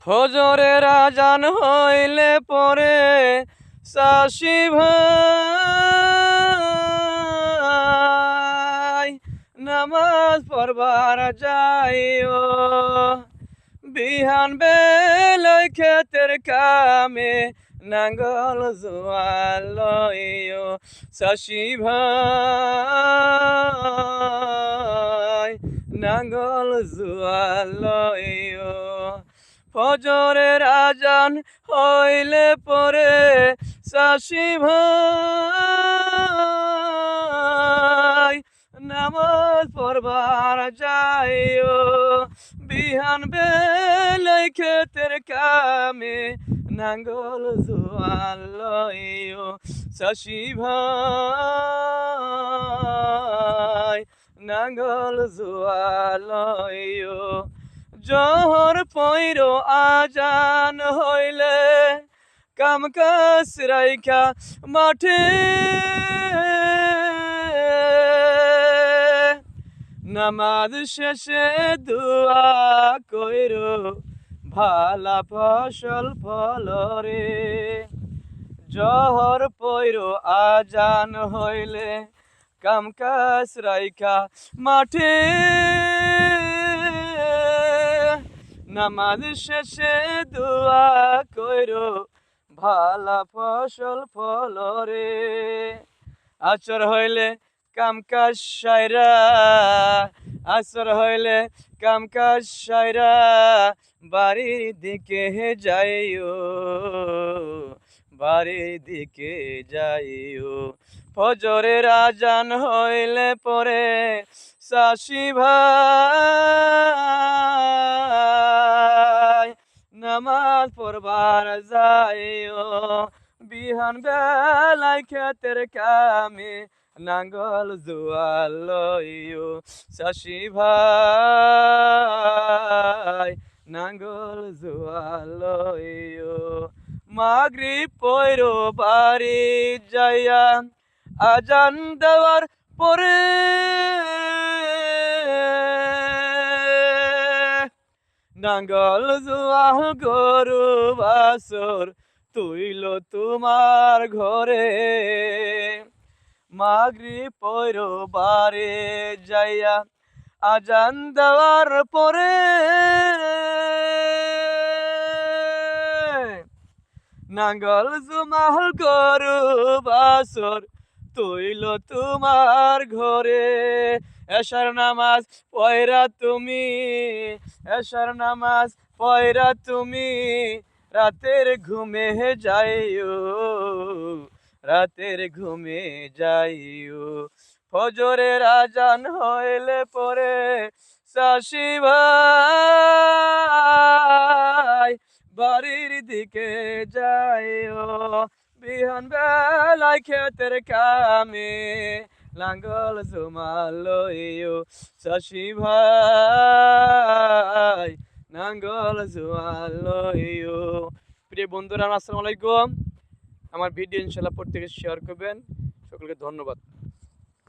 ফজরের আজান হইলে পরে চাষি ভাই নামাজ পড়বার যাইও। বিহান বেলায় ক্ষেতের কামে নাঙ্গল জোয়াল লইও। চাষি ভাই নাঙ্গল জোয়াল লইও। ফজরের আজান হইলে পরে চাষি ভাই নামাজ পড়বার যাইও। বিহান বেলায় ক্ষেতের কামে নাঙ্গল জোয়াল লইও। চাষি ভাই নাঙ্গল জোয়াল লইও। জহর পইরো আজান হইলে কাম কাজ রাইখা মাঠে নামাজ শেষে দুয়া কইরো ভালা ফসল ফলরে। জহর পইরো আজান হইলে কাম কাজ রাইখা মাঠে নামাজ শেষে দুয়া কইরো ভালা ফসল ফলরে। আচর হইলে কাম কাজ সাইরা, আসর হইলে কাম কাজ সাইরা বাড়ির দিকে যাইও, বাড়ির দিকে যাইও। ফজরের আজান হইলে পরে চাষি ভাই নামাজ পড়বার যাইও। বিহান বেলায় ক্ষেতের কামে নাঙ্গল জোয়াল লইও। চাষি ভাই নাঙ্গল জোয়াল লইও। মাগরিব পইরো বাড়ি যাইয়া আজান দেওয়ার পরে নাঙ্গল জোয়াল গরু বাছর তুইল তোমার ঘরে। মাগরিব পইরো বাড়ি যাইয়া আজান দেওয়ার পরে নাঙ্গল জুমাল গরু বাছর তুইল তোমার ঘরে। এশার নামাজ পয়রা তুমি, এশার নামাজ পয়রা তুমি রাতের ঘুমে যাইও, রাতের ঘুমে যাইও। ফজরের আজান হইলে পরে চাষি ভাই বাড়ির দিকে যাইও। বিহান বেলায় ক্ষেতের কামে লাঙ্গল জোমাল লইও। চাষি ভাই নাঙ্গল জোয়াল লইও। প্রিয় বন্ধুরা আসসালামু আলাইকুম। আমার ভিডিও ইনশাআল্লাহ প্রত্যেকে শেয়ার করবেন। সকলকে ধন্যবাদ।